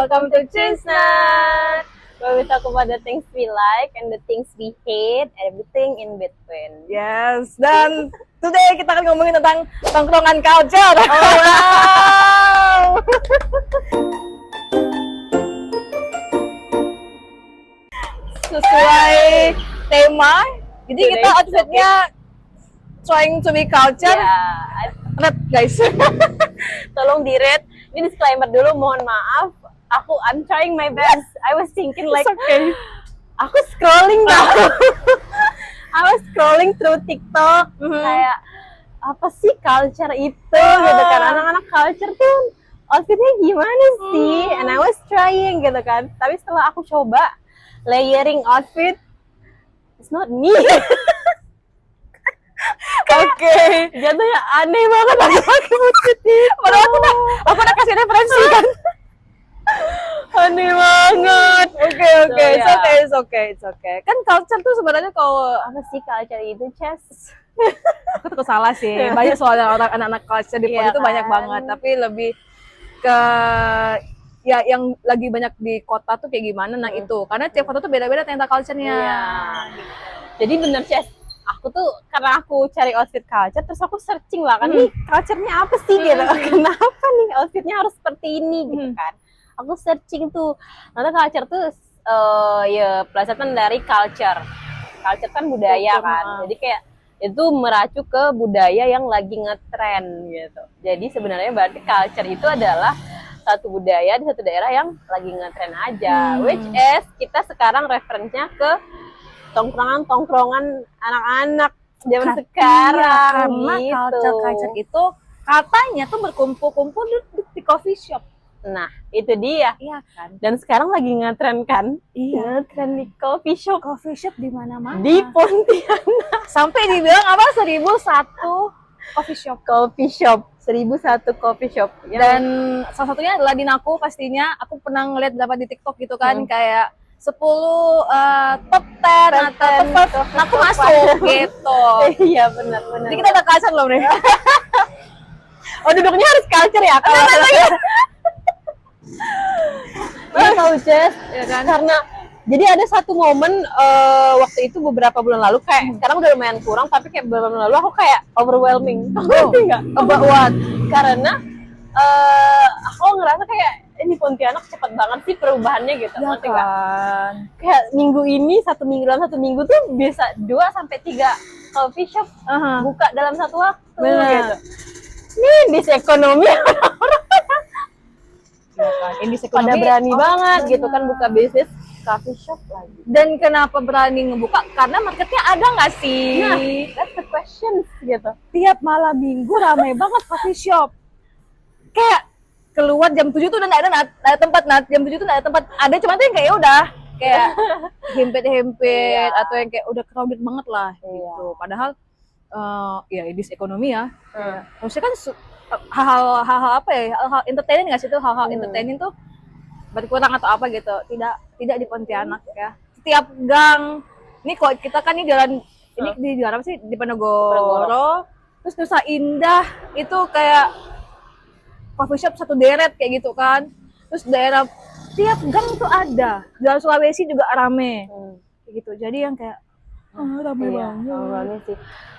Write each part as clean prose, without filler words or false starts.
welcome to Chestnut, where we talk about the things we like and the things we hate, everything in between. Yes, dan today kita akan ngomongin tentang tongkrongan culture. Oh wow! Sesuai tema, jadi kita Today's outfitnya trying to be culture. Ya, Red guys. tolong di-rate. Ini disclaimer dulu, mohon maaf. I'm trying my best. I was thinking like, It's okay. aku scrolling tau. I was scrolling through TikTok, kayak apa sih culture itu gitu kan, anak-anak culture tuh outfitnya gimana sih, and I was trying gitu kan, tapi setelah aku coba layering outfit, it's not me. Oke. Jatuhnya aneh banget aku pakai outfit itu. Padahal aku udah kasih referensi kan. Aneh banget. Oke, So, yeah. it's okay. Kan culture tuh sebenarnya kalau Apa sih culture itu, Ces? aku tuh salah sih. Banyak soalnya orang anak-anak culture di Iya Pon itu banyak kan? banget, tapi lebih ke ya yang lagi banyak di kota tuh kayak gimana. Nah, itu. Karena tiap kota tuh beda-beda tentang culture-nya. Iya. Jadi bener, Ces. Aku tuh karena aku cari outfit culture, terus aku searching lah kan, nih culture-nya apa sih gitu. Kenapa nih outfitnya harus seperti ini gitu kan. Aku searching tuh. Ternyata culture tuh ya pelesetan dari culture. Culture kan budaya Kultur, kan. Jadi kayak itu meracu ke budaya yang lagi ngetren gitu. Jadi sebenarnya berarti culture itu adalah satu budaya di satu daerah yang lagi ngetren aja. Which is kita sekarang referensinya ke tongkrongan anak-anak zaman sekarang Karena gitu. culture itu katanya tuh berkumpul-kumpul di coffee shop. Nah, itu dia. Iya kan? Dan sekarang lagi ngetren kan? Iya. Ngetren di coffee shop Coffee shop di mana-mana. di Pontianak. Sampai dibilang apa 1001 coffee shop. Coffee shop 1001 coffee shop. Dan salah satunya adalah di Naku pastinya. Aku pernah ngeliat dapat di TikTok gitu kan, kayak 10 top 10 atau top 5 Naku masuk gitu. Iya, benar. Jadi kita udah culture loh nih. Oh, duduknya harus culture ya? Kalau Iya tahu, Jess. Ya kan? Karena jadi ada satu momen waktu itu beberapa bulan lalu, kayak sekarang udah lumayan kurang, tapi kayak beberapa bulan lalu aku kayak overwhelming. Ngerti nggak? About what? Karena aku ngerasa kayak ini Pontianak cepet banget sih perubahannya gitu. Ya Ngerti nggak? kan. Kayak minggu ini dalam satu minggu tuh bisa 2 sampai 3 coffee shop buka dalam satu waktu Bener. gitu. Nih disekonomi Ya kan. Ini pada berani banget gitu kan buka bisnis coffee shop lagi. Dan kenapa berani ngebuka? Karena marketnya ada nggak sih? Nah, that's the question gitu. Tiap malam minggu ramai banget coffee shop. Kayak keluar jam 7 tuh udah nggak ada tempat, jam 7 tuh nggak ada tempat. Ada cuma tuh yang kayak udah kayak hempet-hempet atau yang kayak udah crowded banget lah gitu. Padahal ya this ekonomi ya. Maksudnya kan hal-hal apa ya? Hal-hal entertaining nggak sih tuh? Hal-hal entertaining tuh berkurang atau apa gitu. Tidak di Pontianak ya. Setiap gang, ini kok kita kan ini jalan ini di jalan apa sih? Di Penogoro. Terus Nusa Indah itu kayak coffee shop satu deret kayak gitu kan. Terus daerah tiap gang itu ada. Jalan Sulawesi juga rame. Kayak gitu. Jadi yang kayak rame banget. Rame sih.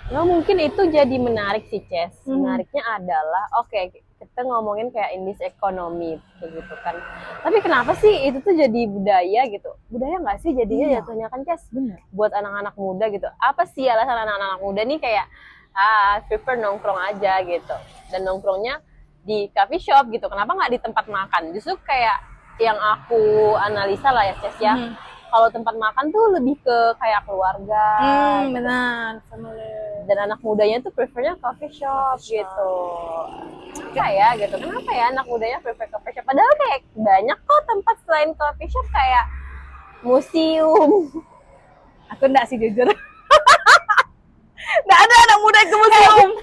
Ya mungkin itu jadi menarik sih, Ces. Menariknya adalah kita ngomongin kayak indis ekonomi begitu kan. Tapi kenapa sih itu tuh jadi budaya gitu? Budaya nggak sih jadinya jatuhnya kan, Ces? Bener. Buat anak-anak muda gitu. Apa sih alasan anak-anak muda nih kayak prefer nongkrong aja gitu. Dan nongkrongnya di coffee shop gitu. Kenapa nggak di tempat makan? Justru kayak yang aku analisa lah ya, Ces ya. Kalau tempat makan tuh lebih ke kayak keluarga. Benar. Family. Dan anak mudanya tuh prefernya coffee shop gitu. Kenapa ya gitu? Kenapa ya anak mudanya prefer coffee shop? Padahal kayak banyak kok tempat selain coffee shop kayak museum. Aku enggak sih jujur. Enggak ada anak muda yang ke museum.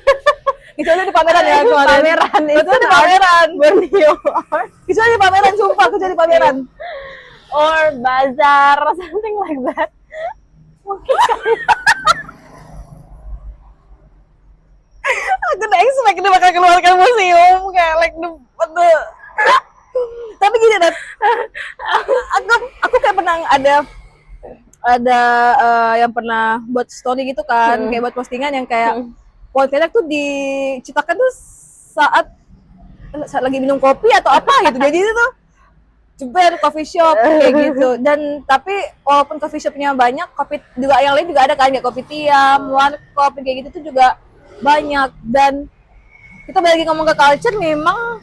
Kecuali di pameran ya kemarin. Pameran itu di pameran. Borneo Art Kecuali di pameran, sumpah kecuali di pameran. or bazar something like that. Mungkin Aku udah expect dia bakal keluarkan museum kayak like the Tapi gini Nat, aku kayak pernah ada yang pernah buat story gitu kan, kayak buat postingan yang kayak Pontianak tuh diciptakan tuh saat lagi minum kopi atau apa gitu. Jadi itu tuh jember coffee shop kayak gitu. Dan tapi walaupun coffee shopnya banyak, kopi juga yang lain juga ada kan, kayak kopi tiam, warkop kayak gitu tuh juga banyak. Dan kita balik lagi ngomong ke culture, memang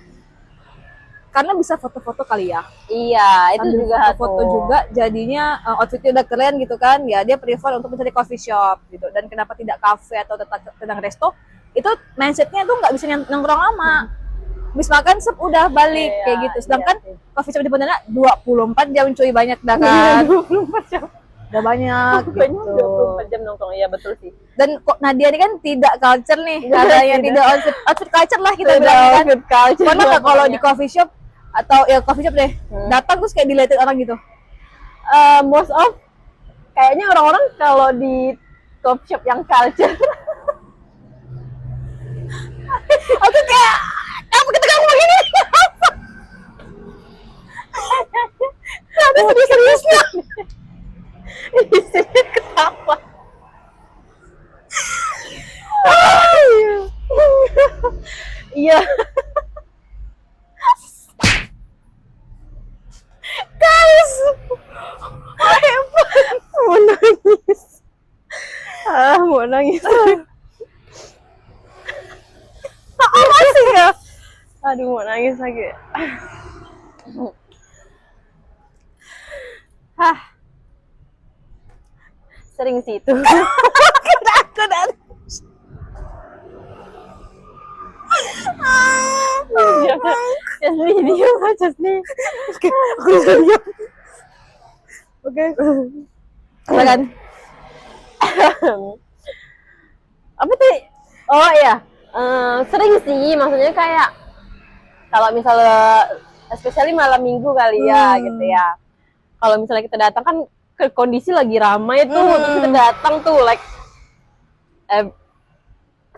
karena bisa foto-foto kali ya. Iya, itu Sambil juga foto tuh. juga, jadinya outfitnya udah keren gitu kan. Ya dia prefer untuk mencari coffee shop gitu. Dan kenapa tidak cafe atau tentang resto? Itu mindsetnya tuh nggak bisa nongkrong lama. Habis makan sep udah balik Iya, kayak gitu. Sedangkan iya sih. coffee shop di Pontianak 24 jam cuy, banyak dah kan. 24 jam. Udah banyak Bukannya gitu. 24 jam nongkrong, iya betul sih. Dan kok Nadia ini kan tidak culture nih. Ada yang tidak outfit culture lah kita Tidak bilang kan. outfit culture Pernah nggak kalau di pokoknya. coffee shop atau ya coffee shop deh, datang terus kayak diliatin orang gitu? Most of kayaknya orang-orang kalau di coffee shop yang culture Aku kayak apa kita kamu begini? Ada serius-seriusnya. isinya ketawa. Iya. Guys, Mau nangis. Mau nangis. masih ya? Aduh, mau nangis lagi. Hah. Sering sih itu. Aku dari Diam aja nih. aku bisa diam. Oke. Silakan. Apa tuh? Oh iya, sering sih, maksudnya kayak kalau misalnya, especially malam minggu kali ya, gitu ya. Kalau misalnya kita datang kan ke kondisi lagi ramai tuh, terus kita datang tuh, like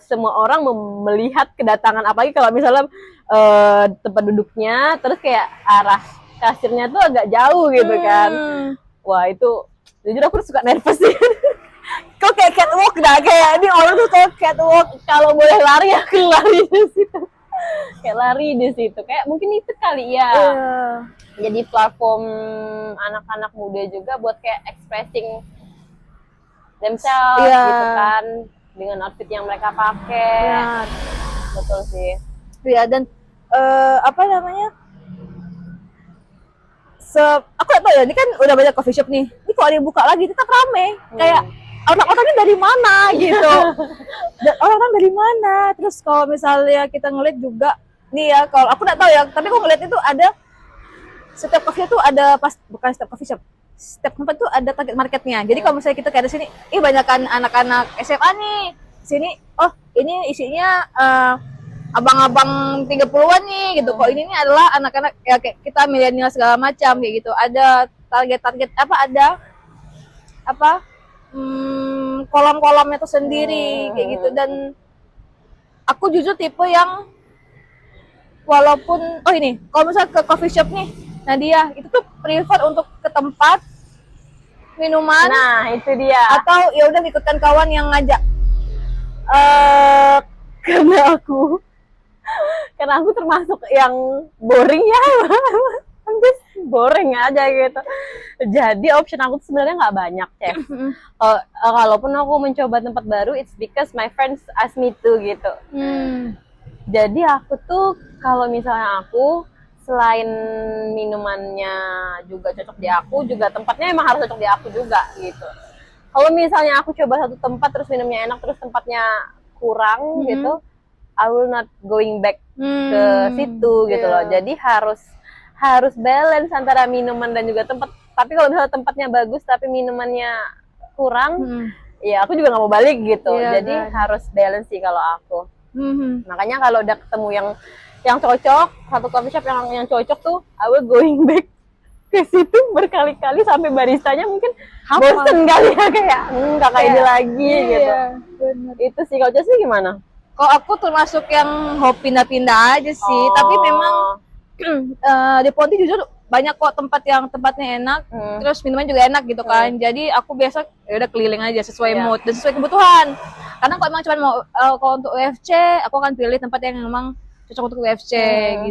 semua orang melihat kedatangan, apalagi kalau misalnya tempat duduknya, terus kayak arah kasirnya tuh agak jauh gitu kan. Wah itu, jujur aku suka nervous sih. Kok kayak catwalk dah, kayak ini orang tuh kayak catwalk. Kalau boleh lari aku lari di situ, kayak lari di situ, kayak mungkin itu kali ya. Jadi platform anak-anak muda juga buat kayak expressing themselves gitu kan, dengan outfit yang mereka pakai. Betul sih. Ya, dan apa namanya, aku nggak tahu ya, ini kan udah banyak coffee shop nih, ini kalau dibuka lagi tetap rame, kayak orang-orangnya dari mana gitu. Dan orang-orang dari mana. Terus kalau misalnya kita ngeliat juga nih ya, kalau aku nggak tahu ya, tapi aku ngeliat itu ada setiap coffee shop tuh ada, bukan setiap coffee shop, setiap tempat tuh ada target marketnya. Jadi kalau misalnya kita kayak di sini, banyakan anak-anak SMA nih sini, oh ini isinya abang-abang 30-an nih gitu. Kok ini nih adalah anak-anak ya kayak kita milenial segala macam kayak gitu. Ada target-target apa, ada apa kolam-kolamnya tuh sendiri kayak gitu. Dan aku jujur tipe yang walaupun ini kalau misalnya ke coffee shop nih Nadia itu tuh prefer untuk ke tempat minuman, Nah itu dia. atau ya udah ikutkan kawan yang ngajak. Karena aku termasuk yang boring ya. I'm just boring aja gitu. Jadi option aku tuh sebenarnya nggak banyak, Chef. Kalaupun aku mencoba tempat baru, it's because my friends ask me to gitu. Jadi aku tuh kalau misalnya aku selain minumannya juga cocok di aku, juga tempatnya emang harus cocok di aku juga gitu. Kalau misalnya aku coba satu tempat terus minumnya enak terus tempatnya kurang gitu, I will not going back ke situ gitu loh. Jadi harus balance antara minuman dan juga tempat. Tapi kalau misalnya tempatnya bagus tapi minumannya kurang, ya aku juga nggak mau balik gitu. Jadi harus balance sih kalau aku. Makanya kalau udah ketemu yang cocok, satu coffee shop yang cocok tuh, I will going back ke situ berkali-kali sampai baristanya mungkin bosen kali ya, kayak kakak ini lagi gitu. Bener. Itu sih. Kalau sih gimana? Kalau aku termasuk yang hobi pindah-pindah aja sih, tapi memang di Ponti jujur banyak kok tempatnya enak, terus minuman juga enak gitu kan. Jadi aku biasa ya udah keliling aja sesuai mood dan sesuai kebutuhan. Karena kalau emang cuma mau kalau untuk UFC, aku akan pilih tempat yang memang cocok untuk UFC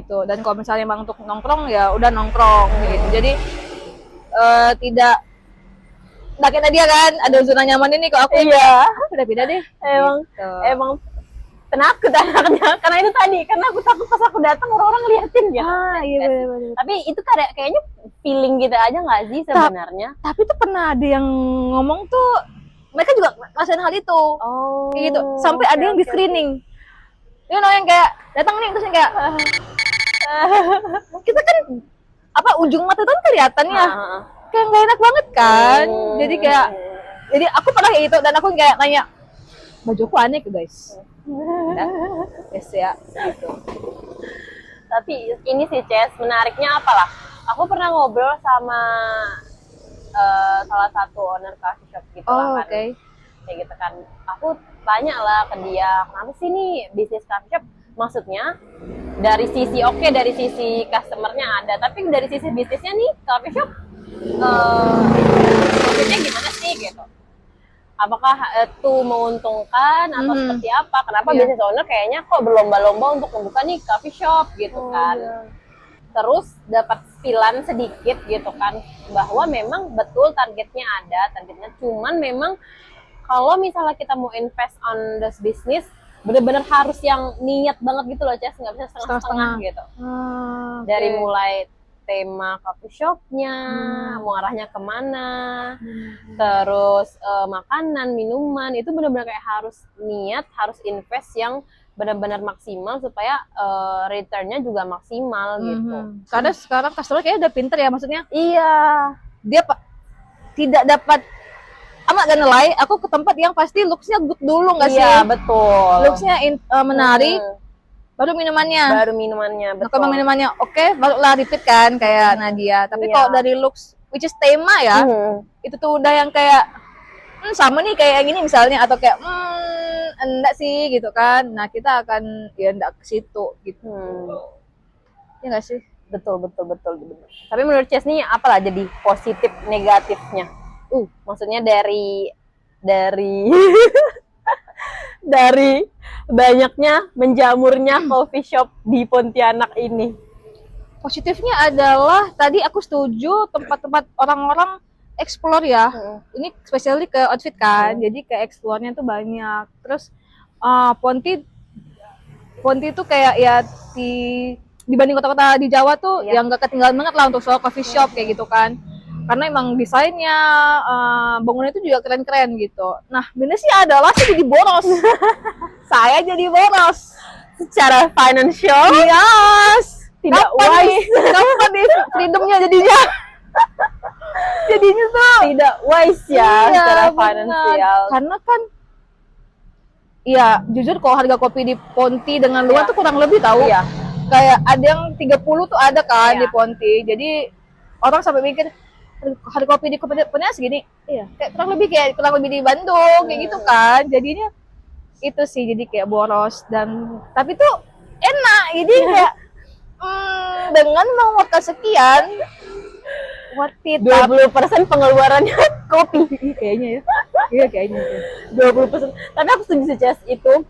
gitu. Dan kalau misalnya emang untuk nongkrong ya udah nongkrong gitu. Jadi tidak kayak tadi ya kan ada zona nyaman ini kok aku udah beda deh. Emang penakut anaknya karena itu tadi, karena aku takut pas aku datang orang-orang liatin ya. Iya benar. Tapi itu kayaknya feeling kita aja nggak sih sebenarnya? Tapi tuh pernah ada yang ngomong tuh mereka juga ngerasain hal itu. Kayak gitu. Sampai ada yang di screening. You know, yang kayak datang nih terus yang kayak kita kan apa ujung mata tuh kan kelihatan ya. Kayak nggak enak banget kan. Jadi aku pernah kayak gitu dan aku kayak nanya, bajuku aneh guys. Yes ya gitu. Tapi ini sih Ces, menariknya apalah, aku pernah ngobrol sama salah satu owner coffee shop gitu lah kan. Kayak gitu kan, aku tanya lah ke dia, kenapa sih nih bisnis coffee shop? Maksudnya dari sisi dari sisi customernya ada, tapi dari sisi bisnisnya nih coffee shop maksudnya gimana sih gitu? Apakah itu menguntungkan atau seperti apa? Kenapa business owner kayaknya kok berlomba-lomba untuk membuka nih coffee shop gitu kan? Terus dapat spilan sedikit gitu kan, bahwa memang betul targetnya ada, targetnya cuman memang kalau misalnya kita mau invest on this business, benar-benar harus yang niat banget gitu loh, Ces, nggak bisa setengah-setengah gitu. Dari mulai tema coffee shopnya, mau arahnya kemana, terus makanan, minuman, itu benar-benar kayak harus niat, harus invest yang benar-benar maksimal supaya returnnya juga maksimal gitu. Karena sekarang customer kayaknya udah pinter ya, maksudnya. Iya. Dia tidak dapat, gak lie, aku ke tempat yang pasti looks-nya good dulu nggak sih? Iya betul. Looks-nya menarik. Baru minumannya, betul. Kalau minumannya oke, barulah repeat kan kayak Nadia. Tapi kalau dari looks, which is tema ya, itu tuh udah yang kayak sama nih kayak yang ini misalnya, atau kayak enggak sih gitu kan. Nah kita akan ya enggak ke situ gitu. Ya nggak sih? Betul. Tapi menurut Ces nih apalah jadi positif negatifnya? Maksudnya dari dari banyaknya menjamurnya coffee shop di Pontianak ini. Positifnya adalah tadi aku setuju tempat-tempat orang-orang explore ya. Ini spesialnya ke outfit kan. Jadi ke explore-nya tuh banyak. Terus Ponti tuh kayak ya dibanding kota-kota di Jawa tuh yang gak ketinggalan banget lah untuk soal coffee shop kayak gitu kan. Karena emang desainnya, bangunannya itu juga keren-keren gitu. Nah, minusnya adalah saya jadi boros. Saya jadi boros. Secara financial, Yes. Tidak wise. Kapan nih freedomnya jadinya? Jadinya tuh tidak wise ya secara financial. Karena kan, iya jujur kalau harga kopi di Ponti dengan luar tuh kurang lebih tahu. Kayak ada yang 30 tuh ada kan di Ponti. Jadi orang sampai mikir, harga kopi di Pontianak segini, kayak kurang lebih di Bandung kayak gitu kan. Jadinya itu sih, jadi kayak boros tapi tuh enak. Jadi kayak dengan mengeluarkan sekian, worth it. 20% pengeluarannya kopi kayaknya ya. Iya kayaknya. 20%. Tapi aku setuju sih Ces itu.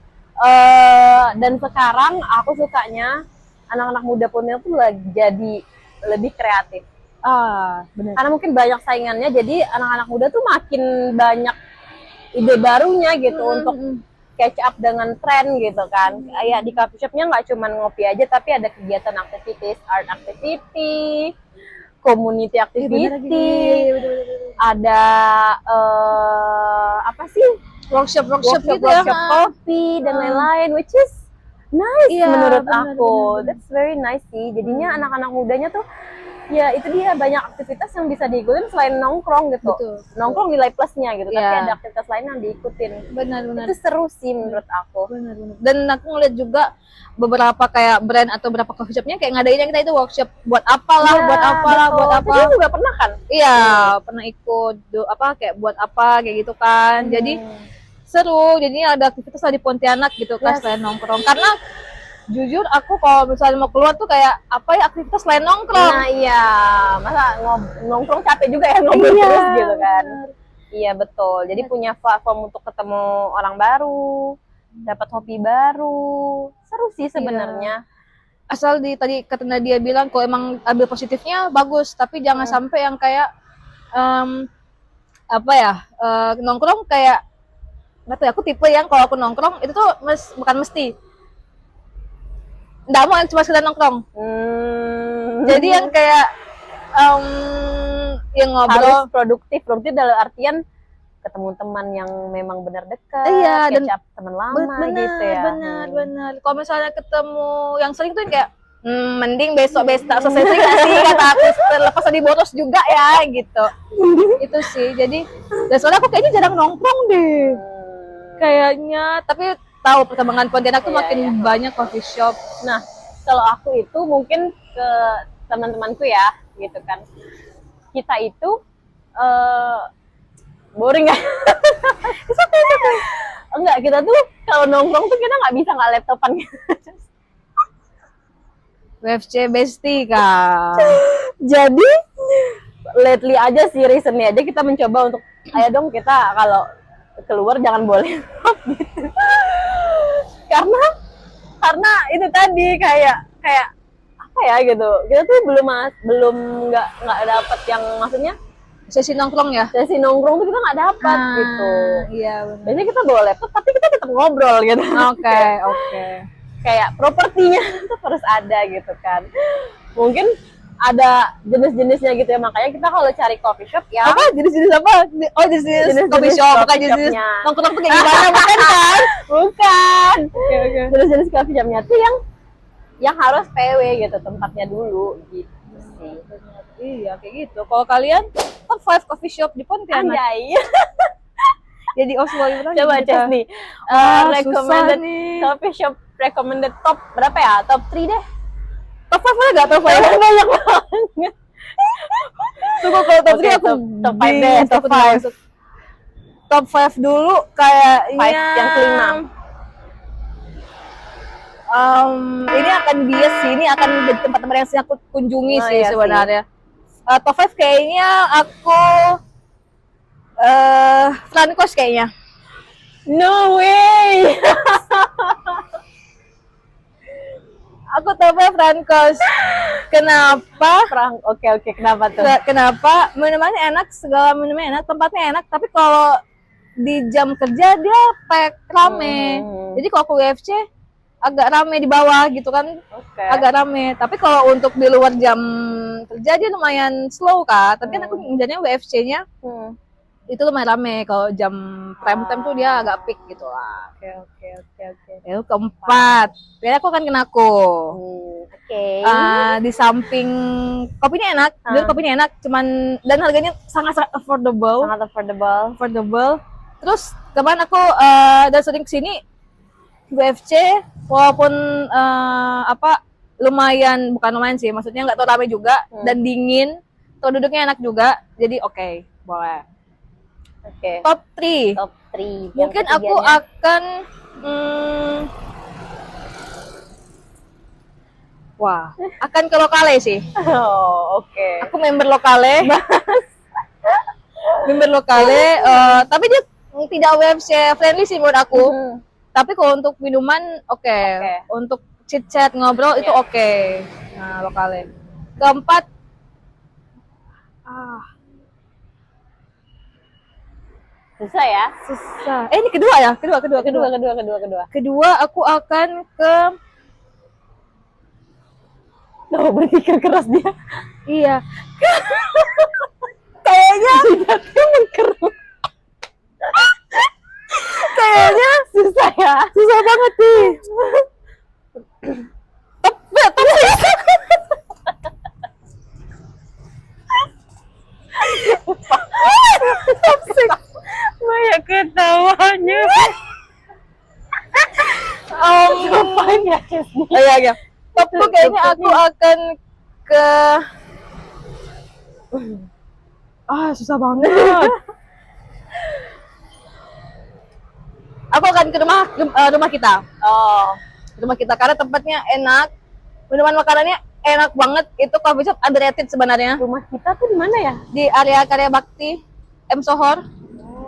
Dan sekarang aku sukanya anak-anak muda Pontianak tuh jadi lebih kreatif. Benar. Karena mungkin banyak saingannya, jadi anak-anak muda tuh makin banyak ide barunya gitu untuk catch up dengan tren gitu kan. Kayak di coffee shopnya nggak cuma ngopi aja, tapi ada kegiatan aktivitas, art activity, community activity, ada apa sih, workshop gitu ya, kopi dan lain-lain, which is nice menurut aku. That's very nice sih. Jadinya anak-anak mudanya tuh ya itu dia, banyak aktivitas yang bisa diikutin selain nongkrong gitu. Nongkrong nilai plusnya gitu, tapi ada aktivitas lain yang diikutin. Benar. Itu seru sih menurut aku. Benar. Dan aku ngeliat juga beberapa kayak brand atau beberapa coffee shopnya kayak ngadain yang kita itu workshop buat apalah. Kita juga pernah kan? Iya, pernah ikut kayak buat apa kayak gitu kan. Jadi seru. Jadinya ada aktivitas di Pontianak gitu kan selain nongkrong. Karena Jujur aku kalau misalnya mau keluar tuh kayak apa ya aktivitas lain nongkrong. Nah iya, masa nongkrong capek juga ya ngobrol Iya, terus gitu kan. bener. Iya betul. Jadi punya platform untuk ketemu orang baru, dapat hobi baru. Seru sih sebenarnya. Asal tadi kata Nadia bilang kalau emang ambil positifnya bagus, tapi jangan sampai yang kayak apa ya nongkrong kayak nggak tahu ya, aku tipe yang kalau aku nongkrong itu tuh bukan mesti nggak mau yang cuma sekedar nongkrong. Jadi yang kayak yang ngobrol harus produktif dalam artian ketemu teman yang memang benar dekat, iya, dan catch up teman lama bener, gitu ya. bener. Kalau misalnya ketemu yang sering tuh kayak mending besok selesai sering gak sih kata aku terlepas di boros juga ya gitu. Itu sih. Jadi dan soalnya aku kayaknya jarang nongkrong deh. Kayaknya tapi tahu perkembangan Pontianak tuh Iya, makin iya. banyak coffee shop. Nah, kalau aku itu mungkin ke teman-temanku ya, gitu kan. Kita itu boring ya? Enggak, kita tuh kalau nongkrong tuh kita nggak bisa nggak laptopan. WFC Bestie kan. Jadi lately aja sih, recently aja kita mencoba untuk ayo dong kita kalau keluar jangan boleh gitu. Karena itu tadi kayak apa ya gitu. Kita tuh belum nggak dapet yang maksudnya Sesi nongkrong ya. sesi nongkrong tuh kita nggak dapat gitu. Iya benar. Biasanya kita bawa laptop tapi kita tetap ngobrol gitu. Oke. Kayak propertinya tetap harus ada gitu kan. Mungkin ada jenis-jenisnya gitu ya, makanya kita kalau cari coffee shop ya Apa jenis-jenis apa? Oh jenis coffee shop, bukan jenis shopnya. nongkrong tuh kayak gimana bukan kan? Bukan. Oke. Jenis-jenis coffee shopnya tuh yang harus PW gitu tempatnya dulu gitu sih. Iya kayak gitu. Kalau kalian top 5 coffee shop di Pontianak. Anjay. Jadi Oslo itu Coba Ces nih. Recommended coffee shop recommended top berapa ya? Top 3 deh. Top 5 boleh gak? Top 5 Banyak banget. Tunggu kalau top 3 aku top 5 deh, top 5. Top 5 dulu kayaknya Yang kelima. Ini akan bias sih, ini akan jadi tempat-tempat yang sering aku kunjungi sih iya sebenarnya. Top 5 kayaknya aku Frankos kayaknya. No way. Aku top 5 Frankos. Kenapa? Oke, kenapa tuh? Kenapa? Minumannya enak, segala minumnya enak, tempatnya enak, tapi kalau di jam kerja dia rame. Jadi kalau ke UFC agak rame di bawah gitu kan. Oke. Agak rame. Tapi kalau untuk di luar jam kerja dia lumayan slow kan. Tapi kan aku jadinya WFC-nya itu lumayan rame. Kalau jam prime time tuh dia agak peak gitu lah. Oke. Yang keempat, kayaknya aku akan kenaku. Oke. Di samping kopinya enak, jujur kopinya enak, cuman dan harganya sangat affordable. Sangat affordable. Terus kemarin aku dan sering kesini BFC walaupun lumayan, bukan lumayan sih, maksudnya nggak terlalu ramai juga dan dingin, tuh duduknya enak juga, jadi oke, boleh. Oke. Top 3. Top 3. Mungkin aku akan akan ke Lokale sih. Oh, oke. Aku member Lokale. Tapi dia tidak WFC friendly sih menurut aku. Tapi kalau untuk minuman oke. Untuk chit chat ngobrol itu oke. Nah, Lokale. Keempat susah ya? Susah. Ini kedua ya? Kedua. Kedua aku akan ke berpikir keras dia. Iya. Kayaknya jidatnya mengkerut. Kayaknya susah ya. Susah banget nih. Banyak ketawanya. Ngapain ya? Iya. Top tuh kayaknya aku akan ke susah banget. Aku akan ke rumah kita. rumah kita karena tempatnya enak, minuman makanannya enak banget. Itu coffee shop underrated sebenarnya. Rumah kita tuh di mana ya? Di area Karya Bakti, M Sohor,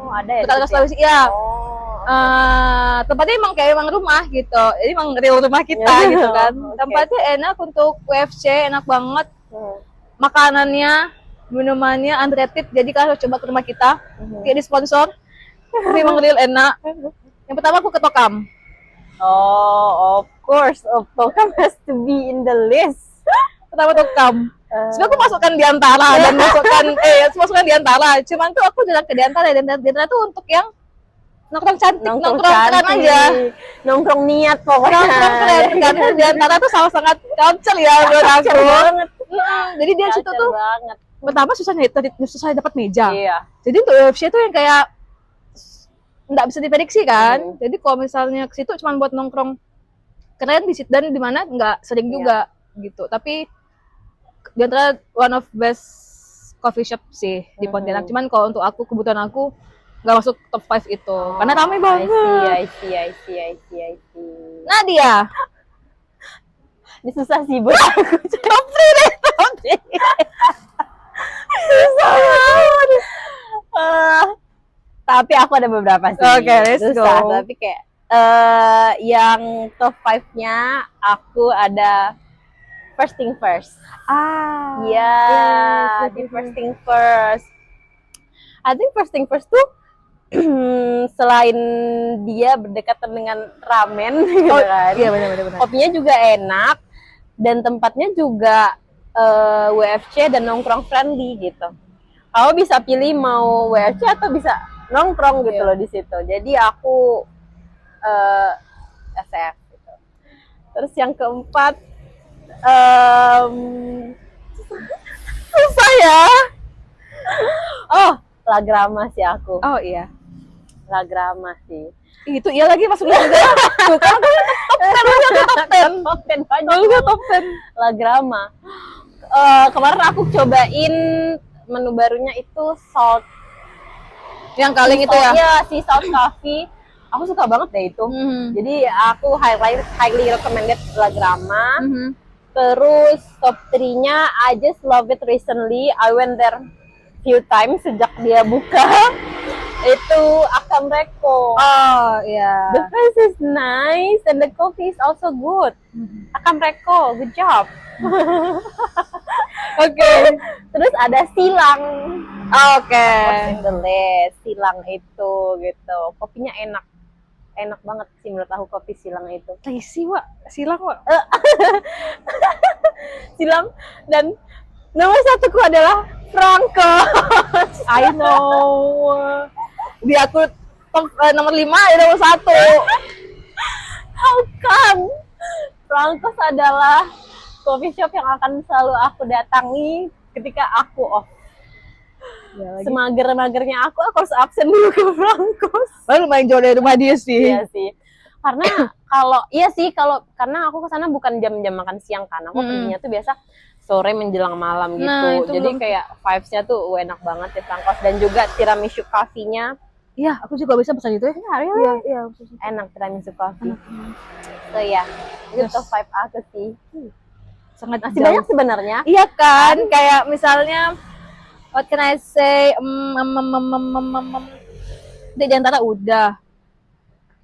Oh, ada ya. Kota di situ ya? Sulawesi. Iya. Oh. Tempatnya emang kayak emang rumah gitu. Jadi emang real rumah kita Ya, gitu kan. oke. Tempatnya enak untuk UFC, enak banget. Hmm. Makanannya, minumannya underrated. Jadi kalian harus coba ke rumah kita. Kayak di sponsor. Memang real enak. Yang pertama aku ke Tokam. Oh, of course. Tokam has to be in the list. Pertama Tokam. Sebenarnya aku masukkan di antara dan masukkan di antara. Cuman tuh aku jarang ke di antara dan di antara tuh untuk yang nongkrong cantik, nongkrong keren aja. Nongkrong niat pokoknya. Nongkrong keren karena di antara tuh sangat culture ya menurut aku. banget. Jadi dia situ tuh banget. pertama susah dapat meja. Iya. Jadi untuk UFC tuh yang kayak nggak bisa diprediksi kan. Jadi kalau misalnya ke situ cuma buat nongkrong keren di situ dan di mana nggak sering juga gitu. Tapi di antara one of best coffee shop sih di Pontianak. Cuman kalau untuk aku kebutuhan aku nggak masuk top 5 itu karena ramai banget. I see. Nadia, Ini susah sih buat aku. top 3 deh, top 3. Susah banget. Tapi aku ada beberapa sih. Oke, let's Susah, go. tapi kayak yang top 5-nya aku ada first thing first. Iya, di first thing first. I think first thing first tuh selain dia berdekatan dengan ramen, gitu kan. Iya benar. Kopinya juga enak dan tempatnya juga WFC dan nongkrong friendly gitu. Kamu bisa pilih mau WFC atau bisa nongkrong gitu loh di situ. Jadi aku SF gitu. Terus yang keempat susah ya. Oh, Lagrama sih aku. Oh iya. Lagrama sih. Itu iya lagi masuk juga. Tuh kan top 10. Top 10 banyak. Juga top 10. Lagrama. Kemarin aku cobain menu barunya itu salt. Yang kaleng itu ya. Iya, si salt coffee. Aku suka banget deh itu. Jadi aku highly recommended Lagrama. Terus top 3-nya I just love it recently. I went there few times sejak dia buka. Itu Akam Reko. Oh iya. The price is nice and the coffee is also good. Akam Reko, good job. Oke. Terus ada Silang. Oke. What's in the list? Silang itu gitu. Kopinya enak. Enak banget sih menurut aku kopi Silang itu. Lazy, Wak. Silang, Wak. Silang dan nomor satuku adalah Franco. I know. Di aku top nomor 5 ya nomor 1. How come? Frankos adalah coffee shop yang akan selalu aku datangi ketika aku off. Semager-magernya aku harus absen dulu ke Frankos. Baru lumayan jauh dari rumah dia sih. Iya sih. Karena karena aku kesana bukan jam-jam makan siang kan. Aku perginya tuh biasa sore menjelang malam gitu. Nah, itu jadi kayak vibes-nya tuh enak banget di Frankos dan juga tiramisu coffee-nya. Iya, aku juga bisa pesan itu ya. Iya. Enak tiramisu coffee. So ya, itu top 5 aku sih. Sangat Masih banyak sebenarnya. Iya kan, kayak misalnya what can I say? Di antara udah.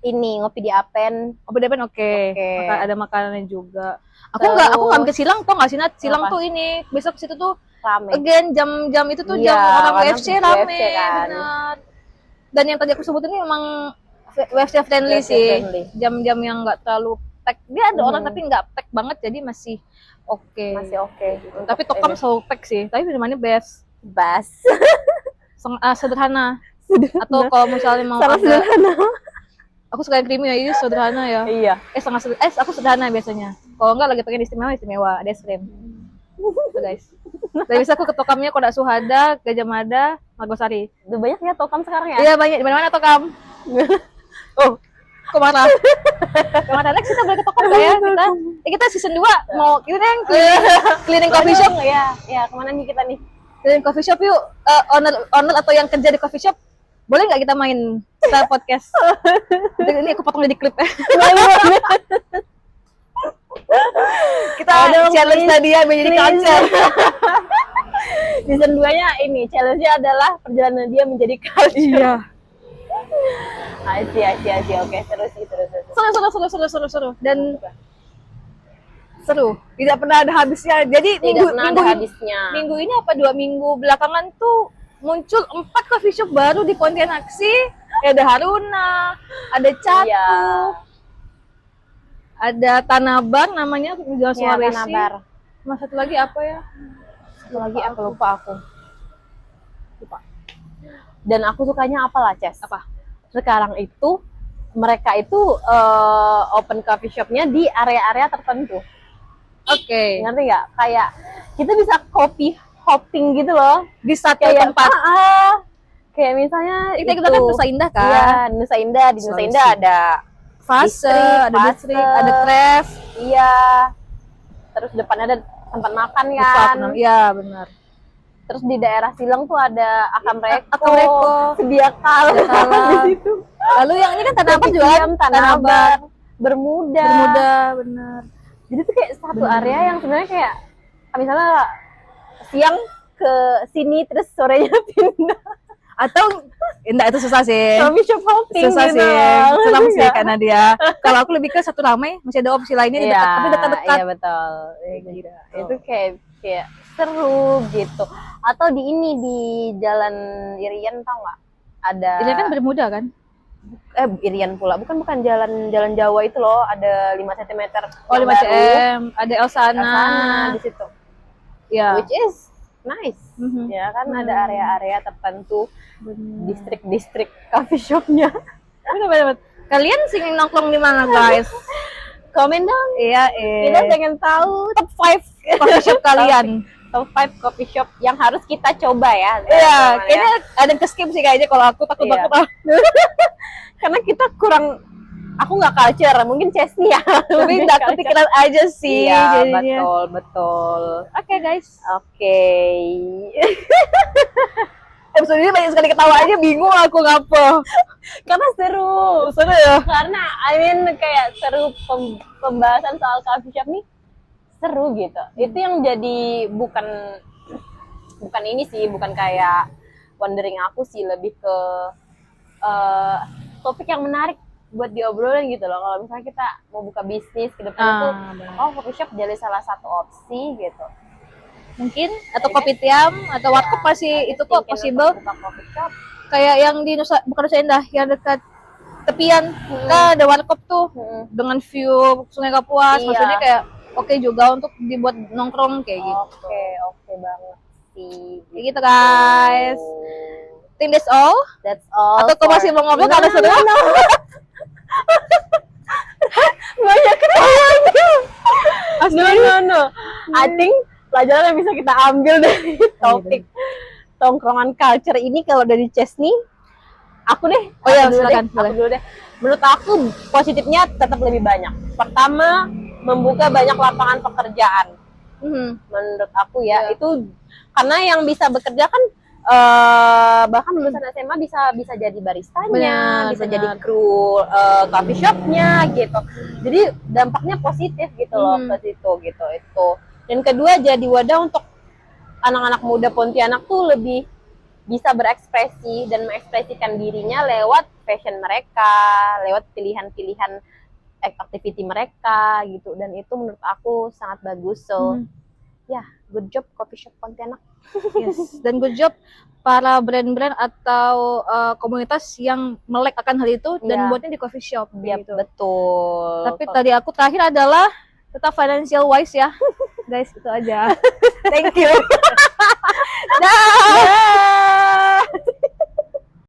Ini ngopi di Apen. Oh, beda oke. Oke. Ada makanannya juga. Aku nggak mikir Silang tuh nggak sih Nat. Silang Apa? tuh ini besok situ tuh Rame. again jam itu tuh Iya, jam orang karena UFC rame, UFC kan. benar. Dan yang tadi aku sebutin ini emang UFC friendly UFC sih. friendly. Jam-jam yang nggak terlalu pack. Dia ada orang tapi nggak pack banget jadi masih oke. Masih oke. Tapi Tokam selalu pack sih. Tapi minumannya best. Bas. Sederhana. Atau kalau misalnya mau Sangat agak sederhana. aku suka yang creamy ya, ini sederhana ya. Iya. Aku sederhana biasanya. Kalau enggak lagi pengen istimewa, ada es krim. Gitu guys. Dan bisa aku ke Tokamnya Kodak Suhada, Gajah Mada, Magosari. Udah banyak ya Tokam sekarang ya? Iya banyak, di mana-mana Tokam. Oh, kok marah? Kemana next kita boleh ke Tokam nggak ya? Kita season 2 mau kita yang cleaning coffee shop. Iya, kemana nih kita nih? Cleaning coffee shop yuk. Owner atau yang kerja di coffee shop, boleh nggak kita main setelah podcast? Ini aku potong jadi klip ya. Kita Aduh, challenge please, Nadia menjadi please. culture. Season 2-nya ini, challenge-nya adalah perjalanan dia menjadi culture. Iya. Asyik. Oke, terus. Seru. Dan seru. Tidak pernah ada habisnya. Jadi Tidak pernah ada habisnya. minggu ini apa 2 minggu belakangan tuh muncul 4 coffee shop baru di Pontianak sih. Ada Haruna, ada Catu, Iya. ada Tanabar namanya di Jalan Iya, Sulawesi. Tanabar. Sama satu lagi apa ya? Satu lagi apa lupa aku. Dan aku sukanya apa lah, Ces? Apa? Sekarang itu mereka itu open coffee shopnya di area-area tertentu. Oke. Ngerti nggak? Kayak kita bisa kopi hopping gitu loh. Di satu Kayak tempat. Kayak misalnya Kita kan Nusa Indah kan? Iya, Nusa Indah. Di Nusa Sulawesi. Indah ada Fase, ada Fase. distrik, ada craft. iya. Terus depannya ada tempat makan kan. Iya, benar. Terus di daerah Silang tuh ada Akam Reko, Akam Reko. Sedia Kala di situ. Lalu yang ini kan Tanabar juga kan? Tanabar, Bermuda. Bermuda, benar. Jadi tuh kayak satu area yang sebenarnya kayak misalnya siang ke sini terus sorenya pindah. Atau enggak, itu susah sih. Coffee shop hopping Susah gitu. sih. Seram sih Iya. karena dia. Kalau aku lebih ke satu ramai, masih ada opsi lainnya di Iya, dekat, tapi dekat-dekat. Iya betul. Gitu. Itu kayak seru gitu. Atau di ini di Jalan Irian tau nggak? Ada Ini kan Bermuda kan? Irian pula. Bukan jalan Jawa itu loh, ada 5 cm. Oh, 5 cm. Ada Elsana. Sana di situ. Ya. Which is nice. Mhm. Ya kan ada area-area tertentu, distrik-distrik coffee shopnya. Benar. Kalian singin nongkrong di mana, guys? Komen dong. Iya, Kita pengen tahu top 5 coffee shop kalian. Top 5 coffee shop yang harus kita coba ya. Iya, teman-teman, kayaknya ada yang ke-skip sih kayaknya kalau aku takut Iya. banget. Karena kita kurang, aku nggak culture, mungkin Chesney ya. Tapi udah kepikiran aja sih Iya, jadinya. betul. Oke, guys. Oke. Episode ini banyak sekali ketawa aja, bingung aku ngapa. Karena seru. Seru ya? Karena kayak seru pembahasan soal coffee shop nih seru gitu. Itu yang jadi bukan ini sih, bukan kayak wondering aku sih, lebih ke topik yang menarik buat diobrolin gitu loh. Kalau misalnya kita mau buka bisnis ke depan tuh, benar. coffee shop jadi salah satu opsi gitu. Mungkin atau kopi tiam atau warkop masih itu kok possible. Buka coffee shop. Kayak yang di bukan Nusa Indah, yang dekat tepian kan ada warkop tuh dengan view Sungai Kapuas. Iya. Maksudnya kayak oke juga untuk dibuat nongkrong kayak gitu. Oke banget sih. Kayak gitu, guys. Think that's all? That's all. Atau kau masih mau ngobrol karena seru? Banyak ketawanya. No. I think pelajaran yang bisa kita ambil dari topik tongkrongan culture ini kalau dari Chesney, aku deh. Oh iya, aku dulu silakan, deh, aku dulu deh. Menurut aku positifnya tetap lebih banyak. Pertama, membuka banyak lapangan pekerjaan. Menurut aku ya, itu karena yang bisa bekerja kan bahkan lulusan SMA bisa jadi baristanya, bisa jadi kru coffee shopnya gitu. Jadi dampaknya positif gitu loh ke situ gitu itu. Dan kedua, jadi wadah untuk anak-anak muda Pontianak tuh lebih bisa berekspresi dan mengekspresikan dirinya lewat fashion mereka, lewat pilihan-pilihan activity mereka gitu. Dan itu menurut aku sangat bagus. So ya, good job coffee shop Pontianak. Yes. Dan good job para brand-brand atau komunitas yang melek akan hal itu dan buatnya di coffee shop gitu. Betul. Tapi tadi aku terakhir adalah tetap financial wise ya. Guys, itu aja. Thank you. Dah.